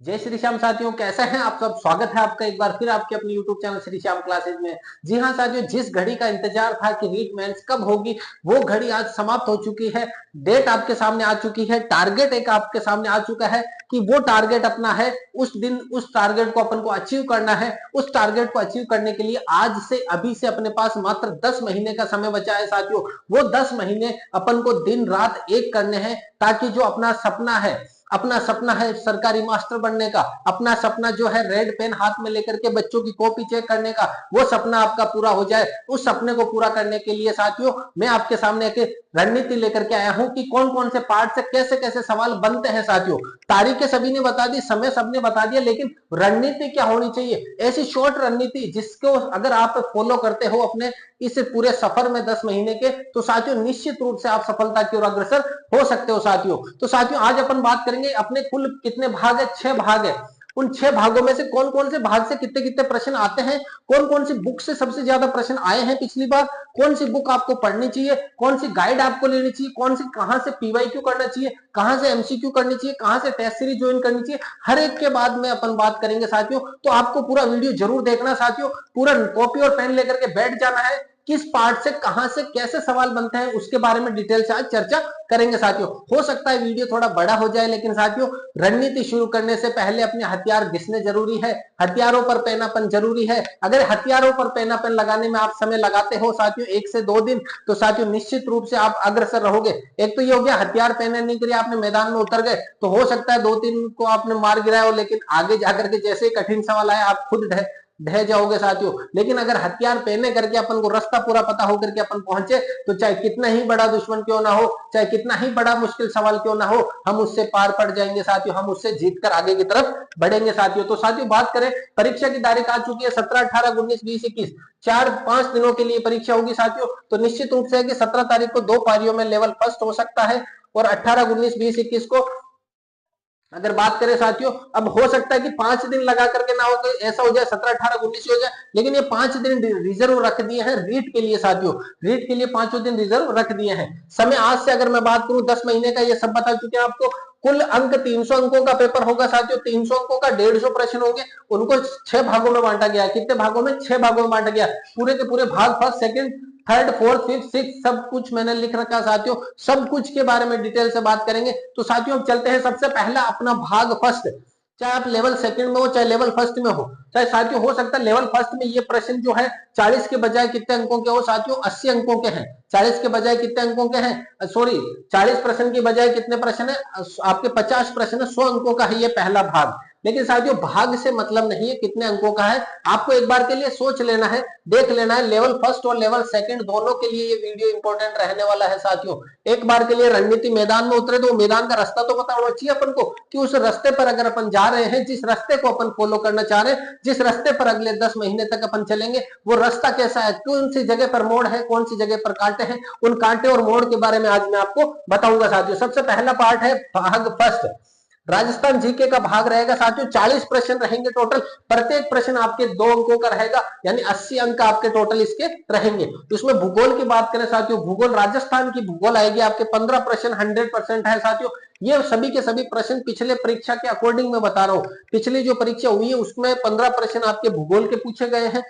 जय श्री श्याम साथियों, कैसे हैं आप सब। स्वागत है आपका एक बार फिर आपके अपने YouTube channel Shri Shyam classes में। जी हाँ साथियों, जिस घड़ी का इंतजार था कि रीट मेंस कब होगी, वो घड़ी आज समाप्त हो चुकी है। डेट आपके सामने आ चुकी है, टारगेट एक आपके सामने आ चुका है कि वो टारगेट अपना है। उस दिन उस टारगेट को अपन को अचीव करना है। उस टारगेट को अचीव करने के लिए आज से अभी से अपने पास मात्र 10 महीने का समय बचा है साथियों। वो 10 महीने अपन को दिन रात एक करने हैं, ताकि जो अपना सपना है सरकारी मास्टर बनने का, अपना सपना जो है रेड पेन हाथ में लेकर के बच्चों की कॉपी चेक करने का, वो सपना आपका पूरा हो जाए। उस सपने को पूरा करने के लिए साथियों मैं आपके सामने एक रणनीति लेकर के आया हूं कि कौन कौन से पार्ट से कैसे कैसे सवाल बनते हैं साथियों। तारीखें सभी ने बता दी, समय सबने बता दिया, लेकिन रणनीति क्या होनी चाहिए, ऐसी शॉर्ट रणनीति जिसको अगर आप फॉलो करते हो अपने इस पूरे सफर में 10 महीने के, तो साथियों निश्चित रूप से आप सफलता की ओर अग्रसर हो सकते हो साथियों। तो साथियों आज अपन बात करेंगे, अपने कुल कितने भाग है, 6 भाग है। उन 6 भागों में से कौन कौन से भाग से कितने कितने प्रश्न आते हैं, कौन कौन सी बुक से सबसे ज्यादा प्रश्न आए हैं पिछली बार, कौन सी बुक आपको पढ़नी चाहिए, कौन सी गाइड आपको लेनी चाहिए, कौन सी कहां से पीवाईक्यू करना चाहिए, कहां से एमसीक्यू करनी चाहिए, कहां से टेस्ट सीरीज ज्वाइन करनी चाहिए, हर एक के बाद में अपन बात करेंगे साथियों। तो आपको पूरा वीडियो जरूर देखना साथियों, पूरा कॉपी और पेन लेकर के बैठ जाना है। किस पार्ट से कहां से कैसे सवाल बनते हैं उसके बारे में डिटेल से आज चर्चा करेंगे साथियों। हो सकता है वीडियो थोड़ा बड़ा हो जाए, लेकिन साथियों रणनीति शुरू करने से पहले अपने हथियार घिसने जरूरी है, हथियारों पर पेनापन जरूरी है। अगर हथियारों पर पेनापन लगाने में आप समय लगाते हो साथियों 1 से 2 दिन, तो साथियों निश्चित रूप से आप अग्रसर रहोगे। एक तो ये हो गया हथियार पहनने के लिए आपने मैदान में उतर गए, तो हो सकता है 2-3 को आपने मार गिराया हो, लेकिन आगे जाकर के जैसे कठिन सवाल आए आप खुद ढह जाओगे साथियों। लेकिन अगर हथियार पहने करके अपन को रास्ता पूरा पता होकर के अपन पहुंचे, तो चाहे कितना ही बड़ा दुश्मन क्यों ना हो, चाहे कितना ही बड़ा मुश्किल सवाल क्यों ना हो, हम उससे पार पड़ जाएंगे साथियों, हम उससे जीतकर आगे की तरफ बढ़ेंगे साथियों। तो साथियों बात करें, परीक्षा की तारीख आ चुकी है 17, 18, 19, 20, 21, 4-5 दिनों के लिए परीक्षा होगी साथियों। तो निश्चित रूप से कि 17 तारीख को 2 पारियों में लेवल फर्स्ट हो सकता है, और 18, 19, 20, 21 को अगर बात करें साथियों, अब हो सकता है कि 5 दिन लगा करके ना हो, ऐसा हो जाए 17, 18, 19 हो जाए, लेकिन ये 5 दिन रिजर्व रख दिए हैं रीट के लिए साथियों। रीट के लिए 5 दिन रिजर्व रख दिए हैं। समय आज से अगर मैं बात करूं 10 महीने का, ये सब बता चुके हैं आपको। कुल अंक 300 अंकों का पेपर होगा साथियों। 300 अंकों का 150 प्रश्न होंगे, उनको 6 भागों में बांटा गया। कितने भागों में? 6 भागों में बांटा गया। पूरे के पूरे भाग first, second, third, fourth, fifth, six सब कुछ मैंने लिख रखा साथियों। सब कुछ के बारे में डिटेल से बात करेंगे। तो साथियों अब चलते हैं सबसे पहला अपना भाग फर्स्ट। चाहे आप लेवल सेकंड में हो, चाहे लेवल फर्स्ट में हो, चाहे साथियों हो सकता है लेवल फर्स्ट में ये प्रश्न जो है 40 के बजाय कितने अंकों के हो साथियों? 80 अंकों के हैं। 40 के बजाय कितने अंकों के हैं? सॉरी, 40 प्रश्न के बजाय कितने प्रश्न है आपके? 50 प्रश्न है, 100 अंकों का है ये पहला भाग। लेकिन साथियों भाग से मतलब नहीं है कितने अंकों का है, आपको एक बार के लिए सोच लेना है, देख लेना है। लेवल फर्स्ट और लेवल सेकंड दोनों के लिए ये वीडियो इंपॉर्टेंट रहने वाला है साथियों। एक बार के लिए रणनीति मैदान में उतरे तो मैदान का रास्ता तो पता होना चाहिए अपन को, कि उस रास्ते पर अगर अपन जा रहे हैं, जिस रास्ते को अपन फॉलो करना चाह रहे हैं, जिस रास्ते पर अगले 10 महीने तक अपन चलेंगे, वो रास्ता कैसा है, कौन सी जगह पर मोड़ है, कौन सी जगह पर कांटे हैं। उन कांटे और मोड़ के बारे में आज मैं आपको बताऊंगा साथियों। सबसे पहला पार्ट है भाग फर्स्ट, राजस्थान जीके का भाग रहेगा साथियों। 40 प्रश्न रहेंगे टोटल, प्रत्येक प्रश्न आपके 2 अंकों का रहेगा, यानी 80 अंक आपके टोटल इसके रहेंगे। तो इसमें भूगोल की बात करें साथियों, भूगोल राजस्थान की भूगोल आएगी आपके 15 प्रश्न 100% है साथियों। ये सभी के सभी प्रश्न पिछले परीक्षा के अकॉर्डिंग में बता रहा हूं, पिछली जो परीक्षा हुई है उसमें 15 प्रश्न आपके भूगोल के पूछे गए हैं,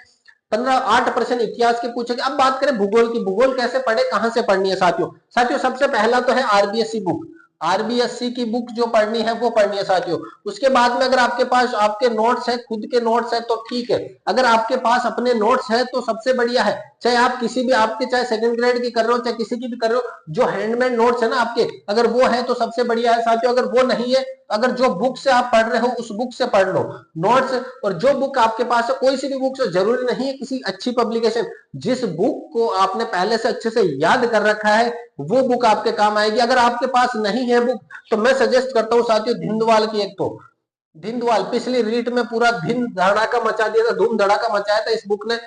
8 प्रश्न इतिहास के पूछे गए। अब बात करें भूगोल की, भूगोल कैसे पढ़े, कहां से पढ़नी है साथियों। साथियों सबसे पहला तो है आरबीएससी बुक, आरबीएससी की बुक जो पढ़नी है वो पढ़नी है साथियों। उसके बाद में अगर आपके पास आपके नोट्स है, खुद के नोट्स है तो ठीक है, अगर आपके पास अपने नोट्स है तो सबसे बढ़िया है। चाहे आप किसी भी आपके चाहे सेकंड ग्रेड की कर रहे हो, चाहे किसी की भी कर रहे हो, जो हैंडमेड नोट्स है ना आपके, अगर वो है तो सबसे बढ़िया है साथियों। अगर वो नहीं है, अगर जो बुक से आप पढ़ रहे हो उस बुक से पढ़ लो नोट्स। और जो बुक आपके पास है, कोई सी भी बुक से, जरूरी नहीं है किसी अच्छी पब्लिकेशन, जिस बुक को आपने पहले से अच्छे से याद कर रखा है वो बुक आपके काम आएगी। अगर आपके पास नहीं है बुक, तो मैं सजेस्ट करता हूं साथियों धिंदवाल की। एक तो धिंदवाल पिछली रीट में पूरा धिन धड़ाका मचा दिया था, धूम धड़ाका मचाया था इस बुक ने।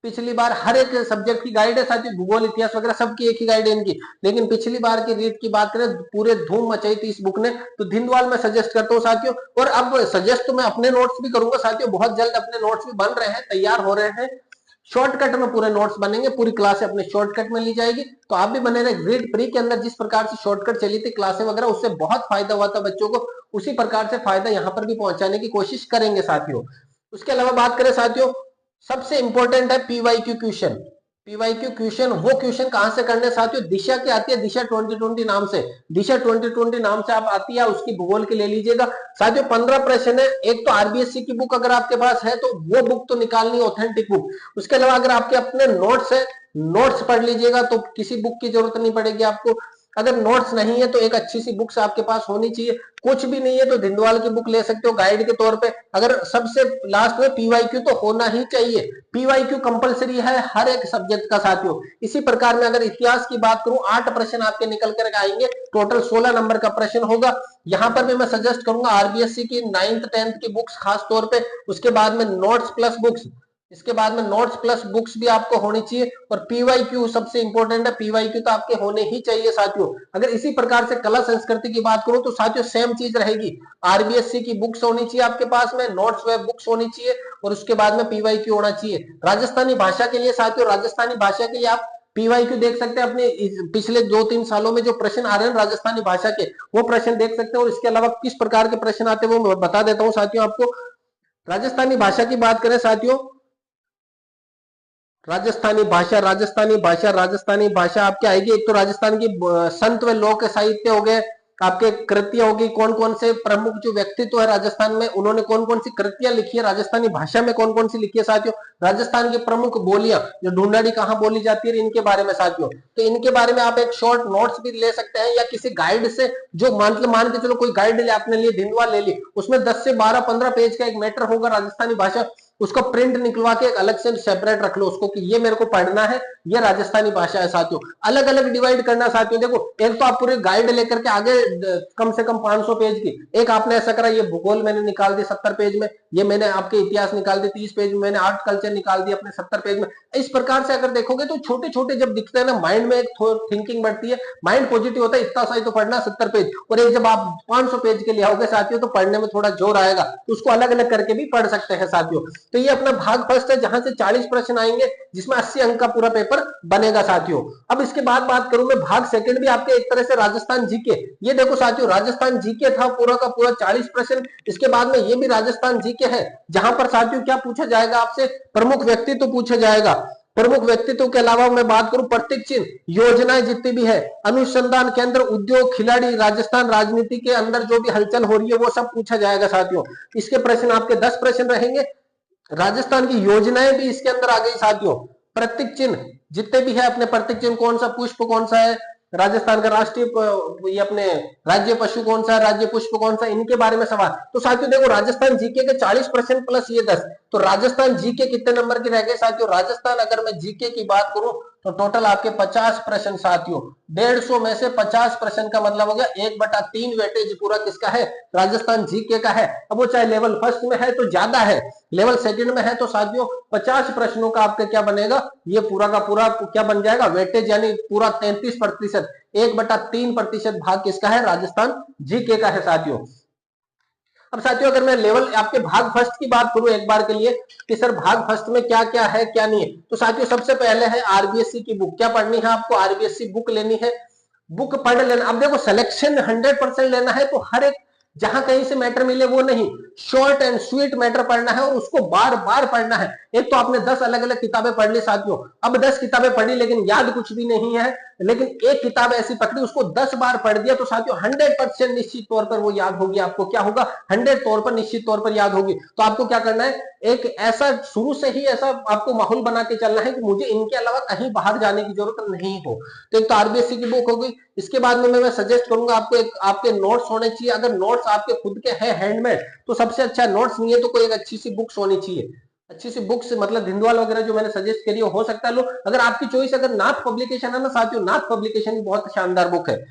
पिछली बार हर एक सब्जेक्ट की गाइड है साथियों, भूगोल इतिहास वगैरह सबकी एक ही गाइड है इनकी, लेकिन पिछली बार की रीट की बात करें पूरे धूम मचाई थी इस बुक ने। तो धिंदवाल में सजेस्ट करता हूँ साथियों। और अब सजेस्ट तो मैं अपने नोट्स भी करूंगा साथियों, बहुत जल्द अपने नोट्स भी बन रहे हैं, तैयार हो रहे हैं, शॉर्टकट में पूरे नोट्स बनेंगे, पूरी क्लास अपने शॉर्टकट में ली जाएगी। तो आप भी बने रहे। ग्रेड प्री के अंदर जिस प्रकार से शॉर्टकट चली थी क्लासें वगैरह, उससे बहुत फायदा हुआ था बच्चों को, उसी प्रकार से फायदा यहाँ पर भी पहुंचाने की कोशिश करेंगे साथियों। उसके अलावा बात करें साथियों, सबसे इंपॉर्टेंट है पीवाईक्यू क्वेश्चन। पीवाईक्यू क्वेश्चन, वो क्वेश्चन कहां से करने साथियों, दिशा की आती है, दिशा 2020 नाम से, दिशा 2020 नाम से आप आती है, उसकी भूगोल की ले लीजिएगा साथियों। 15 प्रश्न है। एक तो आरबीएससी की बुक अगर आपके पास है तो वो बुक तो निकालनी, ऑथेंटिक बुक। उसके अलावा अगर आपके अपने नोट्स है, नोट्स पढ़ लीजिएगा, तो किसी बुक की जरूरत नहीं पड़ेगी आपको। अगर नोट्स नहीं है तो एक अच्छी सी बुक्स आपके पास होनी चाहिए। कुछ भी नहीं है तो धिंदवाल की बुक ले सकते हो गाइड के तौर पे। अगर सबसे लास्ट में पीवाईक्यू तो होना ही चाहिए, पीवाईक्यू कंपलसरी है हर एक सब्जेक्ट का साथियों। इसी प्रकार में अगर इतिहास की बात करूं, 8 प्रश्न आपके निकल कर आएंगे, टोटल 16 नंबर का प्रश्न होगा। यहां पर भी मैं सजेस्ट करूंगा आरबीएससी की 9th 10th की बुक्स खास तौर पे, उसके बाद में नोट्स प्लस बुक्स, इसके बाद में नोट्स प्लस बुक्स भी आपको होनी चाहिए। और पीवाईक्यू सबसे इंपॉर्टेंट है, पीवाईक्यू तो आपके होने ही चाहिए साथियों। अगर इसी प्रकार से कला संस्कृति की बात करूं तो साथियों सेम चीज रहेगी, आरबीएससी की बुक्स होनी चाहिए आपके पास में, नोट्स वेब बुक्स होनी चाहिए, और उसके बाद में पीवाईक्यू होना चाहिए। राजस्थानी भाषा के लिए साथियों, राजस्थानी भाषा के लिए आप पीवाईक्यू देख सकते हैं, अपने पिछले 2-3 सालों में जो प्रश्न आ रहे हैं राजस्थानी भाषा के, वो प्रश्न देख सकते हैं। और इसके अलावा किस प्रकार के प्रश्न आते हैं वो मैं बता देता हूं साथियों आपको। राजस्थानी भाषा की बात करें साथियों, राजस्थानी भाषा, राजस्थानी भाषा, राजस्थानी भाषा आपके आएगी, एक तो राजस्थान की संत व लोक साहित्य हो गए, आपके कृतियां होगी, कौन कौन से प्रमुख जो व्यक्तित्व है राजस्थान में, उन्होंने कौन कौन सी कृतियां लिखी है, राजस्थानी भाषा में कौन कौन सी लिखी है साथियों। राजस्थान की प्रमुख बोलियां, जो ढूंढाड़ी कहाँ बोली जाती है, इनके बारे में साथियों। तो इनके बारे में आप एक शॉर्ट नोट्स भी ले सकते हैं, या किसी गाइड से, जो मान के चलो कोई गाइड ले आपने लिए, धिंदवा ले ली, उसमें 10 से 12-15 पेज का एक मैटर होगा राजस्थानी भाषा, उसको प्रिंट निकलवा के एक अलग से सेपरेट रख लो उसको, कि ये मेरे को पढ़ना है, ये राजस्थानी भाषा है साथियों। अलग अलग डिवाइड करना साथियों। देखो, एक तो आप पूरी गाइड लेकर के आगे कम से कम 500 पेज की, एक आपने ऐसा करा, ये भूगोल मैंने निकाल दी 70 पेज में, ये मैंने आपके इतिहास निकाल दी 30 पेज में, मैंने आर्ट कल्चर निकाल दी अपने 70 पेज में। इस प्रकार से अगर देखोगे तो छोटे छोटे जब दिखते हैं ना, माइंड में एक थिंकिंग बढ़ती है, माइंड पॉजिटिव होता है, इतना सा ही तो पढ़ना 70 पेज, और एक जब आप 500 पेज के लिए आओगे साथियों, तो पढ़ने में थोड़ा जोर आएगा, तो उसको अलग अलग करके भी पढ़ सकते हैं साथियों। तो ये अपना भाग फर्स्ट है, जहां से 40 प्रश्न आएंगे, जिसमें 80 अंक का पूरा पेपर बनेगा साथियों। अब इसके बाद बात करूं मैं, भाग सेकंड भी आपके एक तरह से राजस्थान जीके। ये देखो साथियों, राजस्थान जीके था पूरा का पूरा 40 प्रश्न। इसके बाद में ये भी राजस्थान जीके है, जहां पर साथियों क्या पूछा जाएगा आपसे, प्रमुख व्यक्तित्व तो पूछा जाएगा। प्रमुख व्यक्तित्व के अलावा मैं बात करूं, प्रतीक चिन्ह, योजनाएं जितनी भी है, अनुसंधान केंद्र, उद्योग, खिलाड़ी, राजस्थान राजनीति के अंदर जो भी हलचल हो रही है, वो सब पूछा जाएगा साथियों। इसके प्रश्न आपके 10 प्रश्न रहेंगे। राजस्थान की योजनाएं भी इसके अंदर आ गई साथियों। प्रतीक चिन्ह जितने भी है अपने, प्रतीक चिन्ह कौन सा, पुष्प कौन सा है, राजस्थान का राष्ट्रीय ये अपने राज्य पशु कौन सा है, राज्य पुष्प कौन सा, इनके बारे में सवाल। तो साथियों देखो, राजस्थान जीके के 40 प्रश्न प्लस ये 10, तो राजस्थान जीके कितने नंबर के रह गए साथियों। राजस्थान अगर मैं जीके की बात करूं तो टोटल आपके 50 प्रश्न साथियों, 150 में से 50 प्रश्न का मतलब हो गया 1/3 वेटेज पूरा किसका है, राजस्थान जीके का है। अब वो चाहे लेवल फर्स्ट में है तो ज्यादा है, लेवल सेकंड में है तो साथियों 50 प्रश्नों का आपका क्या बनेगा, ये पूरा का पूरा क्या बन जाएगा, वेटेज, यानी पूरा 33%, 1/3% भाग किसका है, राजस्थान जीके का है साथियों। अब साथियों अगर मैं लेवल आपके भाग फर्स्ट की बात करूं एक बार के लिए, कि सर भाग फर्स्ट में क्या क्या है क्या नहीं है, तो साथियों सबसे पहले है आरबीएससी की बुक। क्या पढ़नी है आपको, आरबीएससी बुक लेनी है, बुक पढ़ लेना। अब देखो, सिलेक्शन 100% लेना है, तो हर एक जहां कहीं से मैटर मिले वो नहीं, शॉर्ट एंड स्वीट मैटर पढ़ना है, और उसको बार बार पढ़ना है। एक तो आपने 10 अलग अलग किताबें पढ़ ली साथियों, अब 10 किताबें पढ़ी लेकिन याद कुछ भी नहीं है, लेकिन एक किताब ऐसी पकड़ी उसको 10 बार पढ़ दिया, तो साथियों 100% निश्चित तौर पर वो याद होगी आपको। क्या होगा, 100 तौर पर निश्चित तौर पर याद होगी। तो आपको क्या करना है, एक ऐसा शुरू से ही ऐसा आपको माहौल बना के चलना है कि मुझे इनके अलावा कहीं बाहर जाने की जरूरत नहीं हो। तो एक तो आरबीएससी की बुक होगी। इसके बाद में मैं सजेस्ट करूंगा आपको, एक आपके नोट्स होने चाहिए। अगर नोट्स आपके खुद के हैं हैंडमेड तो सबसे अच्छा, नोट्स नहीं है तो कोई एक अच्छी सी बुक्स होनी चाहिए, अच्छी सी बुक्स, मतलब धिंदवाल वगैरह जो मैंने सजेस्ट करी हो सकता है लो। अगर आपकी चॉइस अगर नाथ पब्लिकेशन है ना साथियों, नाथ पब्लिकेशन भी बहुत शानदार बुक है।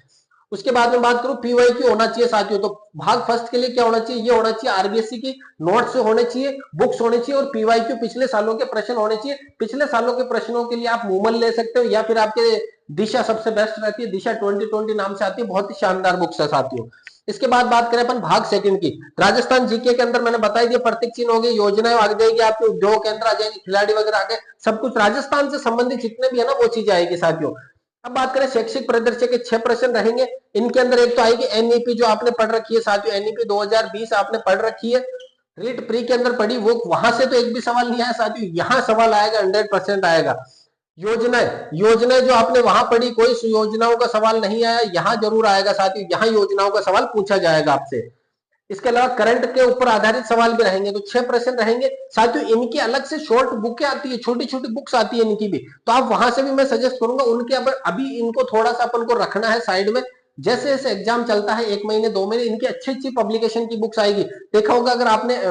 उसके बाद में बात करूं, पीवाईक्यू होना चाहिए साथियों, तो भाग फर्स्ट के लिए क्या होना चाहिए, ये होना चाहिए आरबीएससी की नोट्स होने चाहिए, बुक्स होने चाहिए, और पीवाईक्यू पिछले सालों के प्रश्न होने चाहिए। पिछले सालों के प्रश्नों के लिए आप मूमल ले सकते हो, या फिर आपके दिशा सबसे बेस्ट रहती है, दिशा 2020 नाम से आती है, बहुत ही शानदार बुक्स है साथियों। इसके बाद बात करें अपन भाग सेकंड की, राजस्थान जीके के अंदर मैंने बताई दिया, प्रतीक चिन्ह हो गई, योजनाएं आ जाएगी आपके, उद्योग केंद्र आ जाएंगे, खिलाड़ी वगैरह आ गए, सब कुछ राजस्थान से संबंधित जितने भी है ना वो चीजें आएगी साथियों। अब बात करें शैक्षिक परिदृश्य के 6 प्रश्न रहेंगे। इनके अंदर एक तो आएगी एनईपी जो आपने पढ़ रखी है साथियों, एनईपी 2020 आपने पढ़ रखी है, रीट प्री के अंदर पढ़ी, वो वहां से तो एक भी सवाल नहीं आया साथियों, यहाँ सवाल आएगा, 100% आएगा। योजनाएं जो आपने वहां पढ़ी, कोई योजनाओं का सवाल नहीं आया, यहाँ जरूर आएगा साथियों, यहाँ योजनाओं का सवाल पूछा जाएगा आपसे। इसके अलावा करंट के ऊपर आधारित सवाल भी रहेंगे, तो 6 प्रश्न रहेंगे साथियों। इनकी अलग से शॉर्ट बुकें आती है, छोटी छोटी बुक्स आती है इनकी भी, तो आप वहां से भी मैं सजेस्ट करूंगा उनके। अभी इनको थोड़ा सा अपन को रखना है साइड में, जैसे जैसे एग्जाम चलता है 1 महीने 2 महीने, इनकी अच्छी अच्छी पब्लिकेशन की बुक्स आएगी। देखा होगा अगर आपने,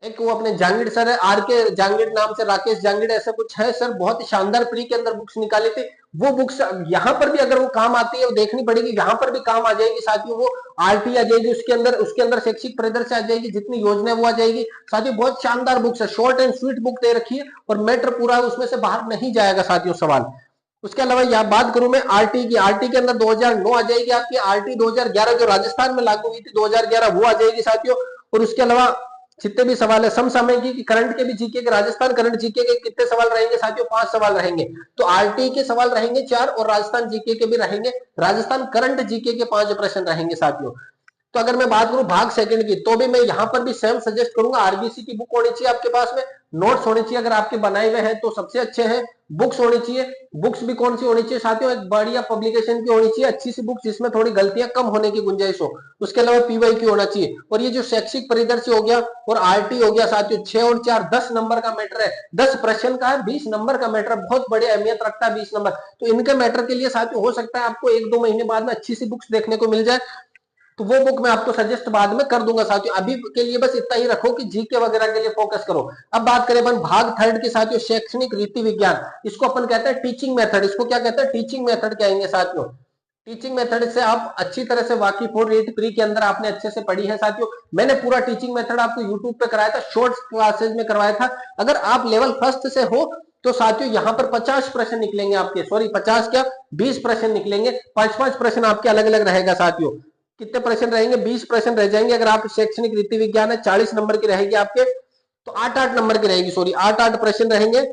एक वो अपने जांगिड़ सर है, आर के जांगिड़ नाम से, राकेश जांगिड़ ऐसा कुछ है सर, बहुत ही शानदार प्री के अंदर बुक्स निकाली थी, वो बुक्स यहाँ पर भी अगर वो काम आती है, वो देखनी पड़ेगी, यहाँ पर भी काम आ जाएगी साथियों। वो आरटी आ जाएगी उसके अंदर शैक्षिक परिदृश्य आ जाएगी, जितनी योजना है वो आ जाएगी साथियों। बहुत शानदार बुक्स है, शॉर्ट एंड स्वीट बुक दे रखी है, और मैटर पूरा उसमें से बाहर नहीं जाएगा साथियों सवाल। उसके अलावा यहाँ बात करूं मैं आरटी की, आरटी के अंदर 2009 आ जाएगी आपकी, आरटी 2011 जो राजस्थान में लागू हुई थी 2011 वो आ जाएगी साथियों। और उसके अलावा जितने भी सवाल है समसामयिक करंट के भी जीके के, राजस्थान करंट जीके के कितने सवाल रहेंगे साथियों, 5 सवाल रहेंगे। तो आरटी के सवाल रहेंगे 4, और राजस्थान जीके के भी रहेंगे, राजस्थान करंट जीके के 5 प्रश्न रहेंगे साथियों। तो अगर मैं बात करूं भाग सेकंड की, तो भी मैं यहां पर भी सेम सजेस्ट करूंगा, आरबीसी की बुक होनी चाहिए आपके पास में, नोट्स होने चाहिए, अगर आपके बनाए हुए हैं तो सबसे अच्छे हैं, बुक्स होनी चाहिए। बुक्स भी कौन सी होनी चाहिए साथियों, एक बढ़िया पब्लिकेशन की होनी चाहिए, अच्छी सी बुक्स जिसमें थोड़ी गलतियां कम होने की गुंजाइश हो। उसके अलावा पीवाईक्यू होना चाहिए। और ये जो शैक्षिक परिदृश्य हो गया और आरटी हो गया साथियों, 6 और 4 10 नंबर का मैटर है, 10 प्रश्न का है, 20 नंबर का मैटर, बहुत बड़ी अहमियत रखता है 20 नंबर। तो इनके मैटर के लिए साथियों हो सकता है आपको 1-2 महीने बाद में अच्छी सी बुक्स देखने को मिल जाए, तो वो बुक मैं आपको सजेस्ट बाद में कर दूंगा साथियों। अभी के लिए बस इतना ही रखो कि जीके वगैरह के लिए फोकस करो। अब बात करें अपन भाग थर्ड के साथियों, शैक्षणिक रीति विज्ञान, इसको अपन कहते हैं टीचिंग मेथड। इसको क्या कहते हैं, टीचिंग मेथड कहेंगे साथियों। टीचिंग मेथड से आप अच्छी तरह से वाकिफ हो, रीट प्री के अंदर आपने अच्छे से पढ़ी है साथियों। मैंने पूरा टीचिंग मेथड आपको यूट्यूब पे कराया था, शॉर्ट्स क्लासेज में करवाया था। अगर आप लेवल फर्स्ट से हो तो साथियों यहाँ पर 50 प्रश्न निकलेंगे आपके, सॉरी 50 क्या 20 प्रश्न निकलेंगे, 5-5 प्रश्न आपके अलग अलग रहेगा साथियों। कितने प्रश्न रहेंगे, 20 प्रश्न रह जाएंगे। अगर आप शैक्षणिक रीति विज्ञान है 40 नंबर की रहेगी आपके, तो 8-8 नंबर की रहेगी, सॉरी 8-8 प्रश्न रहेंगे,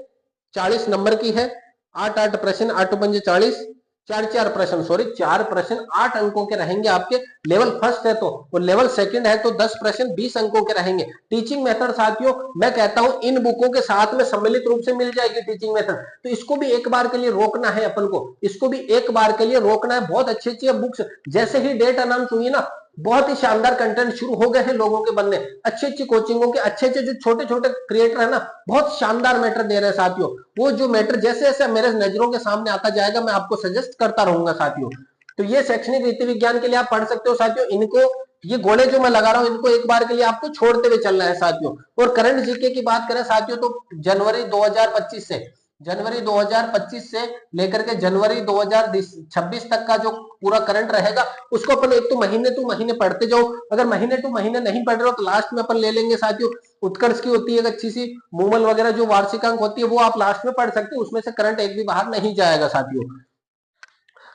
40 नंबर की है, 8-8 प्रश्न, 8 पंजे 40, 4-4 प्रश्न, सॉरी 4 प्रश्न 8 अंकों के रहेंगे आपके। लेवल फर्स्ट है तो, और लेवल सेकंड है तो 10 प्रश्न 20 अंकों के रहेंगे। टीचिंग मेथड साथियों मैं कहता हूं इन बुकों के साथ में सम्मिलित रूप से मिल जाएगी टीचिंग मेथड, तो इसको भी एक बार के लिए रोकना है अपन को, इसको भी एक बार के लिए रोकना है। बहुत अच्छी अच्छी बुक्स, जैसे ही डेट अनाउंस हुई ना, बहुत ही शानदार कंटेंट शुरू हो गए हैं लोगों के बनने, अच्छी अच्छी कोचिंगों के, अच्छे अच्छे जो छोटे छोटे क्रिएटर है ना, बहुत शानदार मैटर दे रहे हैं साथियों। वो जो मैटर जैसे जैसे मेरे नजरों के सामने आता जाएगा मैं आपको सजेस्ट करता रहूंगा साथियों। तो ये शैक्षणिक रीति विज्ञान के लिए आप पढ़ सकते हो साथियों। इनको, ये गोले जो मैं लगा रहा हूं, इनको एक बार के लिए आपको छोड़ते हुए चलना है साथियों। और करंट जीके की बात करें साथियों, तो जनवरी 2025 से, जनवरी 2025 से लेकर के जनवरी 2026 तक का जो पूरा करंट रहेगा, उसको अपन एक तो महीने टू महीने पढ़ते जाओ। अगर महीने टू महीने नहीं पढ़ रहे हो तो लास्ट में अपन ले लेंगे साथियों, उत्कर्ष की होती है अच्छी सी, मूमल वगैरह जो वार्षिकांक होती है वो आप लास्ट में पढ़ सकते हो, उसमें से करंट एक भी बाहर नहीं जाएगा साथियों।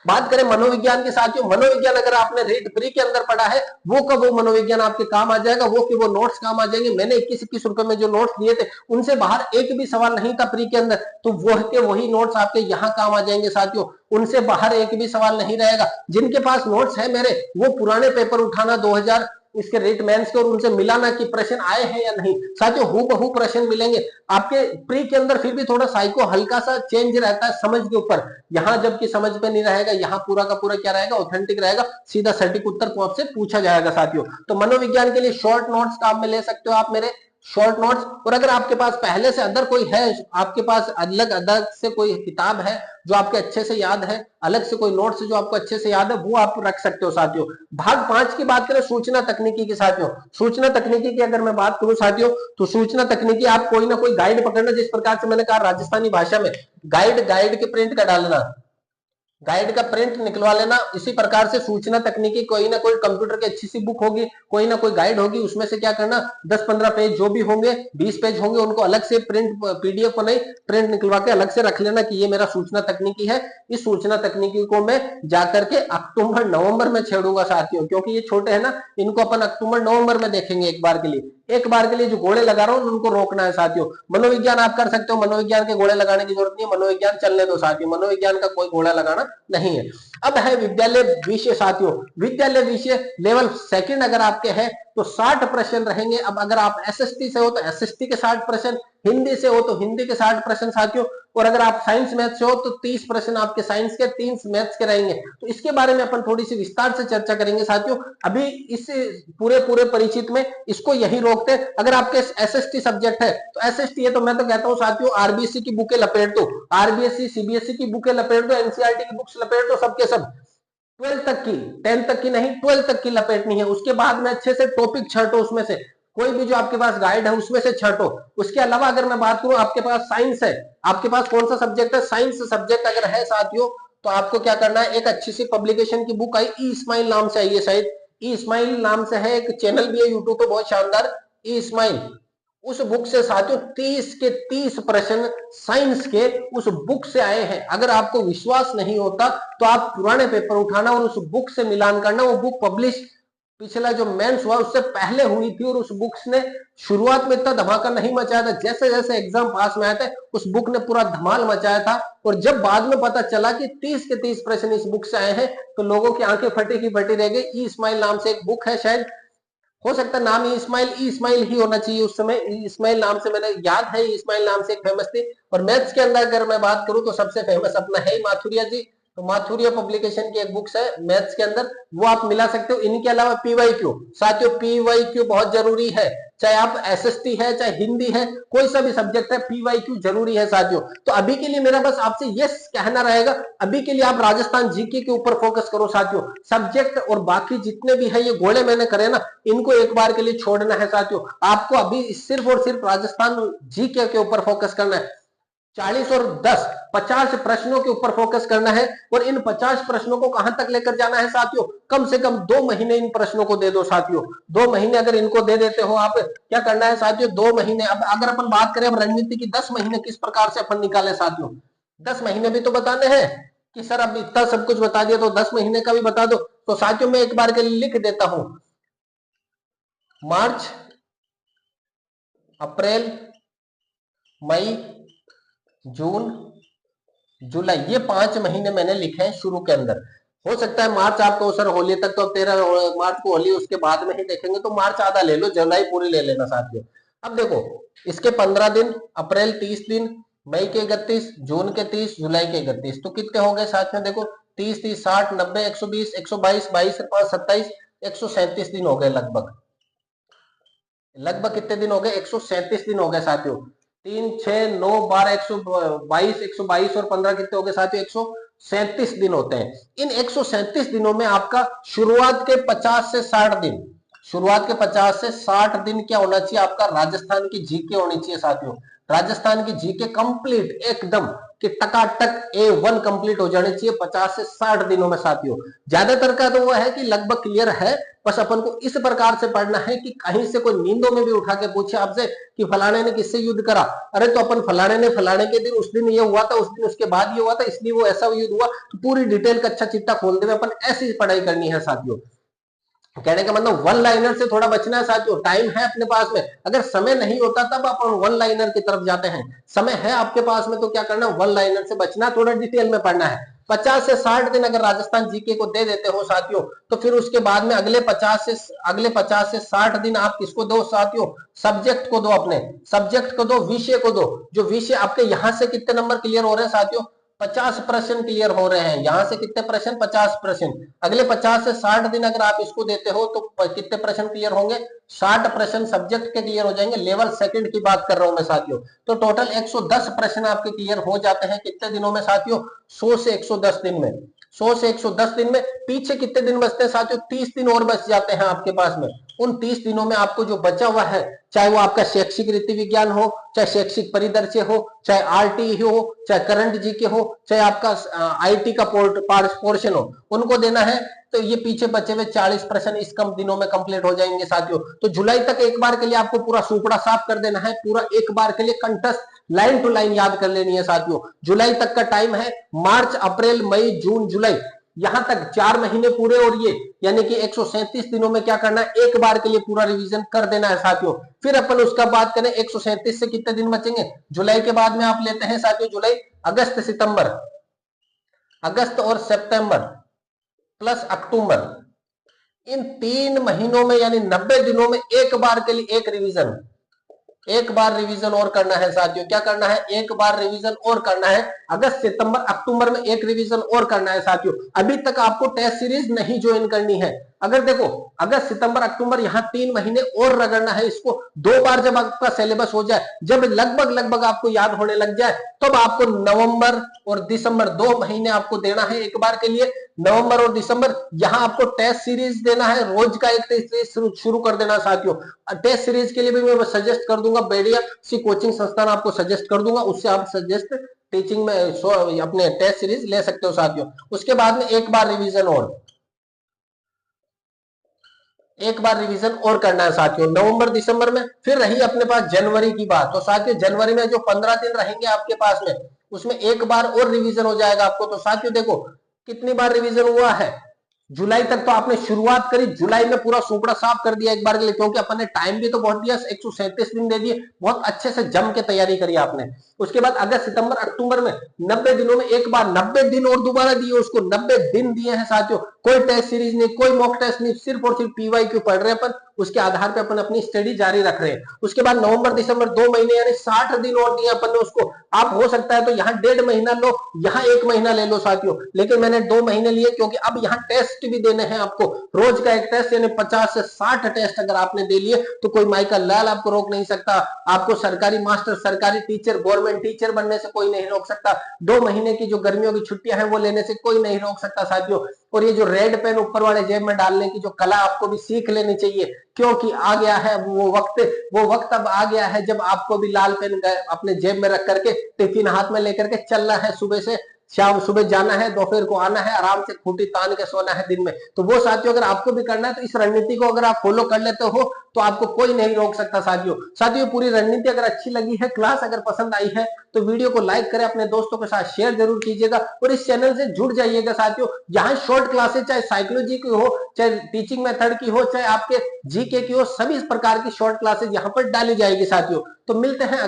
बात करें मनोविज्ञान के साथियों, मनोविज्ञान अगर आपने रीड प्री के अंदर पढ़ा है, वो कब वो मनोविज्ञान आपके काम आ जाएगा, वो कि वो नोट्स काम आ जाएंगे। मैंने 21-21 रुपए में जो नोट्स दिए थे उनसे बाहर एक भी सवाल नहीं था प्री के अंदर, तो वह के वही नोट्स आपके यहाँ काम आ जाएंगे साथियों, उनसे बाहर एक भी सवाल नहीं रहेगा। जिनके पास नोट्स है मेरे, वो पुराने पेपर उठाना 2000 इसके रेट मेंस के, और उनसे मिलाना कि प्रश्न आए हैं या नहीं साथियों, हूबहू प्रश्न मिलेंगे आपके। प्री के अंदर फिर भी थोड़ा साइको हल्का सा चेंज रहता है समझ के ऊपर, यहाँ जबकि समझ पे नहीं रहेगा, यहाँ पूरा का पूरा क्या रहेगा, ऑथेंटिक रहेगा, सीधा सटीक उत्तर पहुंच से पूछा जाएगा साथियों। तो मनोविज्ञान के लिए शॉर्ट नोट्स काम में ले सकते हो आप मेरे, शॉर्ट नोट्स। और अगर आपके पास पहले से अदर कोई है, आपके पास अलग अलग से कोई किताब है जो आपके अच्छे से याद है, अलग से कोई नोट्स जो आपको अच्छे से याद है, वो आप रख सकते हो साथियों। भाग 5 की बात करें सूचना तकनीकी की साथियों, सूचना तकनीकी की अगर मैं बात करूं साथियों, तो सूचना तकनीकी आप कोई ना कोई गाइड पकड़ना, जिस प्रकार से मैंने कहा राजस्थानी भाषा में गाइड के प्रिंट का डालना, गाइड का प्रिंट निकलवा लेना। इसी प्रकार से सूचना तकनीकी कोई ना कोई कंप्यूटर की अच्छी सी बुक होगी, कोई ना कोई गाइड होगी, उसमें से क्या करना 10-15 पेज जो भी होंगे, 20 पेज होंगे, उनको अलग से प्रिंट पीडीएफ को नहीं प्रिंट निकलवा के अलग से रख लेना कि ये मेरा सूचना तकनीकी है। इस सूचना तकनीकी को मैं जाकर के अक्टूबर नवंबर में छेड़ूंगा साथियों, क्योंकि ये छोटे है ना, इनको अपन अक्टूबर नवंबर में देखेंगे एक बार के लिए। एक बार के लिए जो घोड़े लगा रहा हूं उनको रोकना है साथियों। मनोविज्ञान आप कर सकते हो, मनोविज्ञान के घोड़े लगाने की जरूरत नहीं है, मनोविज्ञान चलने दो साथियों, मनोविज्ञान का कोई घोड़ा लगाना नहीं है। अब है विद्यालय विषय साथियों। विद्यालय विषय लेवल सेकंड अगर आपके है तो 60 प्रश्न रहेंगे। अब अगर आप एसएसटी से हो तो एसएसटी के 60 प्रश्न, हिंदी से हो तो हिंदी के 60 प्रश्न साथियों, और अगर आप साइंस मैथ से हो तो 30 प्रश्न आपके साइंस के, 30 मैथ्स के रहेंगे। तो इसके बारे में अपन थोड़ी सी विस्तार से चर्चा करेंगे साथियों। अभी इस पूरे परिचित में इसको यही रोकते हैं। अगर आपके एसएसटी सब्जेक्ट है तो एसएसटी है तो मैं तो कहता हूं साथियों आरबीएससी की बुकें लपेट दो, आरबीएससी सीबीएसई की बुकें लपेट दो, एनसीईआरटी की बुक्स लपेट दो, सबके सब 12 तक की, 10 तक की नहीं 12 तक की लपेटनी है। उसके बाद में अच्छे से टॉपिक छांटो, उसमें से कोई भी जो आपके पास गाइड है उसमें से छांटो। उसके अलावा अगर मैं बात करूं, आपके पास साइंस है, आपके पास कौन सा सब्जेक्ट है, साइंस सब्जेक्ट अगर है साथियों, तो आपको क्या करना है, एक अच्छी सी पब्लिकेशन की बुक आई, ई इस्माइल नाम से आई है, शायद ई इस्माइल नाम से है, एक चैनल भी है यूट्यूब पे बहुत शानदार, ई इस्माइल। उस बुक से साथियों 30 के 30 प्रश्न साइंस के उस बुक से आए हैं। अगर आपको विश्वास नहीं होता तो आप पुराने पेपर उठाना और उस बुक से मिलान करना। वो बुक पब्लिश पिछला जो मेंस हुआ उससे पहले हुई थी, और उस बुक्स ने शुरुआत में इतना धमाका नहीं मचाया था, जैसे जैसे एग्जाम पास में आए थे उस बुक ने पूरा धमाल मचाया था। और जब बाद में पता चला कि 30 के 30 प्रश्न इस बुक से आए हैं तो लोगों की आंखें फटी की फटी रह गई। ई इस्माइल नाम से एक बुक है, शायद हो सकता है नाम ई इस्माइल ही होना चाहिए उस समय, ई इस्माइल नाम से मैंने याद है, ई इस्माइल नाम से एक फेमस थी। और मैथ्स के अंदर अगर मैं बात करूं तो सबसे फेमस अपना है माथुरिया जी, तो माथुरिया पब्लिकेशन की एक बुक्स है मैथ्स के अंदर, वो आप मिला सकते हो। इनके अलावा पीवाईक्यू साथियों, पीवाईक्यू बहुत जरूरी है, चाहे आप एसएसटी है चाहे हिंदी है, कोई सा भी सब्जेक्ट है, पीवाईक्यू जरूरी है साथियों। तो अभी के लिए मेरा बस आपसे ये कहना रहेगा, अभी के लिए आप राजस्थान जीके के ऊपर फोकस करो साथियों। सब्जेक्ट और बाकी जितने भी है ये घोड़े मैंने करे ना, इनको एक बार के लिए छोड़ना है साथियों। आपको अभी सिर्फ और सिर्फ राजस्थान जीके के ऊपर फोकस करना है। 40 और 10 50 प्रश्नों के ऊपर फोकस करना है। और इन 50 प्रश्नों को कहां तक लेकर जाना है साथियों, कम से कम 2 महीने इन प्रश्नों को दे दो साथियों। 2 महीने अगर इनको दे देते हो आप, क्या करना है साथियों, 2 महीने। अब अगर अपन बात करें अब रणनीति की, 10 महीने किस प्रकार से अपन निकाले साथियों, 10 महीने भी तो बताने हैं कि सर अब इतना सब कुछ बता दिया तो 10 महीने का भी बता दो। तो साथियों मैं एक बार के लिए लिख देता हूं, मार्च, अप्रैल, मई, जून, जुलाई, ये 5 महीने मैंने लिखे हैं शुरू के अंदर। हो सकता है मार्च आपको सर होली तक, तो 13 मार्च को होली उसके बाद में ही देखेंगे, तो मार्च आधा ले लो, जुलाई पूरी ले लेना साथियों। अब देखो इसके 15 दिन, अप्रैल 30 दिन, मई के 31, जून के 30, जुलाई के 31, तो कितने हो गए साथियों, देखो 30 30 60 90 120 122 22 5 27 137 दिन हो गए लगभग। लगभग कितने दिन हो गए, 137 दिन हो गए साथियों। 3 6 9 12 122 और 15 कितने हो गए साथियों, 137 दिन होते हैं। इन 137 दिनों में आपका शुरुआत के 50 से 60 दिन, शुरुआत के 50 से 60 दिन क्या होना चाहिए, आपका राजस्थान की जीके होनी चाहिए साथियों। राजस्थान की जीके कंप्लीट एकदम कि टकाटक A1 कंप्लीट हो जानी चाहिए 50 से 60 दिनों में साथियों। ज्यादातर का तो वो है कि लगभग क्लियर है, बस अपन को इस प्रकार से पढ़ना है कि कहीं से कोई नींदों में भी उठा के पूछे आपसे कि फलाने ने किससे युद्ध करा, अरे तो अपन फलाने ने फलाने के दिन उस दिन ये हुआ था, उस दिन उसके बाद ये हुआ था, इसलिए वो ऐसा युद्ध हुआ, तो पूरी डिटेल का अच्छा चिट्ठा खोल दे, अपन ऐसी पढ़ाई करनी है साथियों। कहने का मतलब वन लाइनर से थोड़ा बचना है साथियों। टाइम है अपने पास में, अगर समय नहीं होता तब अपन वन लाइनर की तरफ जाते हैं, समय है आपके पास में तो क्या करना, वन लाइनर से बचना, थोड़ा डिटेल में पढ़ना है। 50 से 60 दिन अगर राजस्थान जीके को दे देते हो साथियों, तो फिर उसके बाद में अगले 50 से 60 दिन आप किसको दो साथियों, सब्जेक्ट को दो, अपने सब्जेक्ट को दो, विषय को दो। जो विषय आपके यहां से कितने नंबर क्लियर हो रहे हैं साथियों, 50 प्रश्न क्लियर हो रहे हैं, यहां से कितने प्रश्न, 50 प्रश्न। अगले 50 से 60 दिन अगर आप इसको देते हो तो कितने प्रश्न क्लियर होंगे, 60 प्रश्न सब्जेक्ट के क्लियर हो जाएंगे। लेवल सेकंड की बात कर रहा हूं मैं साथियों। तो टोटल 110 प्रश्न आपके क्लियर हो जाते हैं कितने दिनों में साथियों, 100 से 110 दिन में। 100 से 110 दिन में पीछे कितने दिन बचते हैं साथियों, 30 दिन और बच जाते हैं आपके पास में। उन 30 दिनों में आपको जो बचा हुआ है, चाहे वो आपका शैक्षिक रीति विज्ञान हो, चाहे शैक्षिक परिदृश्य हो, चाहे आरटी हो, चाहे करंट जीके हो, चाहे आपका आईटी का पोर्शन हो, उनको देना है। तो ये पीछे बचे हुए 40 प्रश्न इस कम दिनों में कंप्लीट हो जाएंगे साथियों। तो जुलाई तक एक बार के लिए आपको पूरा सुपड़ा साफ कर देना है, पूरा एक बार के लिए कंठस्थ लाइन टू लाइन याद कर लेनी है साथियों। जुलाई तक का टाइम है, मार्च अप्रैल मई जून जुलाई, यहां तक 4 महीने पूरे और ये यानी कि 137 दिनों में क्या करना है, एक बार के लिए पूरा रिवीजन कर देना है साथियों। फिर अपन उसका बात करें 137 से कितने दिन बचेंगे, जुलाई के बाद में आप लेते हैं साथियों जुलाई, अगस्त, सितंबर, अगस्त और सितंबर प्लस अक्टूबर, इन 3 महीनों में यानी 90 दिनों में एक बार के लिए एक रिवीजन, एक बार रिवीजन और करना है साथियों। क्या करना है, एक बार रिवीजन और करना है। अगस्त, सितंबर, अक्टूबर में एक रिवीजन और करना है साथियों। अभी तक आपको टेस्ट सीरीज नहीं ज्वाइन करनी है। अगर देखो अगस्त, सितंबर, अक्टूबर यहाँ 3 महीने और रगड़ना है इसको। 2 बार जब आपका सिलेबस हो जाए, जब लगभग आपको याद होने लग जाए, तब आपको नवंबर और दिसंबर 2 महीने आपको देना है एक बार के लिए। नवंबर और दिसंबर यहां आपको टेस्ट सीरीज देना है, रोज का एक टेस्ट सीरीज शुरू कर देना साथियों। टेस्ट सीरीज के लिए भी मैं सजेस्ट कर दूंगा, बढ़िया सी कोचिंग संस्थान आपको सजेस्ट कर दूंगा, उससे आप सजेस्ट टीचिंग में अपने टेस्ट सीरीज ले सकते हो साथियों। उसके बाद में एक बार रिवीजन और, एक बार रिवीजन और करना है साथियों नवंबर दिसंबर में। फिर रही अपने पास जनवरी की बात, तो साथियों जनवरी में जो 15 दिन रहेंगे आपके पास में, उसमें एक बार और रिवीजन हो जाएगा आपको। तो साथियों देखो कितनी बार रिवीजन हुआ है, जुलाई तक तो आपने शुरुआत करी, जुलाई में पूरा सूपड़ा साफ कर दिया एक बार के लिए, क्योंकि अपन ने टाइम भी तो बहुत दिया, 137 दिन दे दिए, बहुत अच्छे से जम के तैयारी करी आपने। उसके बाद अगस्त, सितंबर, अक्टूबर में 90 दिनों में एक बार 90 दिन और दोबारा दिए उसको, 90 दिन दिए हैं साथियों। कोई टेस्ट सीरीज नहीं, कोई मॉक टेस्ट नहीं, सिर्फ और सिर्फ पीवाईक्यू पढ़ रहे हैं अपन, उसके आधार पे अपन अपनी स्टडी जारी रख रहे हैं। उसके बाद नवंबर दिसंबर 2 महीने यानी 60 दिन और दिए अपन ने उसको। आप हो सकता है तो यहाँ 1.5 महीना लो, यहाँ 1 महीना ले लो साथियों, लेकिन मैंने 2 महीने लिए क्योंकि अब यहाँ टेस्ट भी देने हैं आपको, रोज का एक टेस्ट यानी 50 से 60 टेस्ट अगर आपने दे लिए तो कोई माइकल लाल आपको रोक नहीं सकता। आपको सरकारी मास्टर, सरकारी टीचर, गवर्नमेंट टीचर बनने से कोई नहीं रोक सकता। 2 महीने की जो गर्मियों की छुट्टियां हैं वो लेने से कोई नहीं रोक सकता साथियों। और ये जो रेड पेन ऊपर वाले जेब में डालने की जो कला आपको भी सीख लेनी चाहिए, क्योंकि आ गया है वो वक्त अब आ गया है जब आपको भी लाल पेन अपने जेब में रख करके टिफिन हाथ में लेकर के चलना है, सुबह से शाम, सुबह जाना है, दोपहर को आना है, आराम से खूंटी तान के सोना है दिन में। तो वो साथियों अगर आपको भी करना है तो इस रणनीति को अगर आप फॉलो कर लेते हो तो आपको कोई नहीं रोक सकता साथियों। पूरी रणनीति अगर अच्छी लगी है, क्लास अगर पसंद आई है तो वीडियो को लाइक करें, अपने दोस्तों के साथ शेयर जरूर कीजिएगा और इस चैनल से जुड़ जाइएगा साथियों। यहाँ शॉर्ट क्लासेस चाहे साइकोलॉजी की हो, चाहे टीचिंग मेथड की हो, चाहे आपके जीके की हो, सभी प्रकार की शॉर्ट क्लासेस यहाँ पर डाली जाएगी साथियों। तो मिलते हैं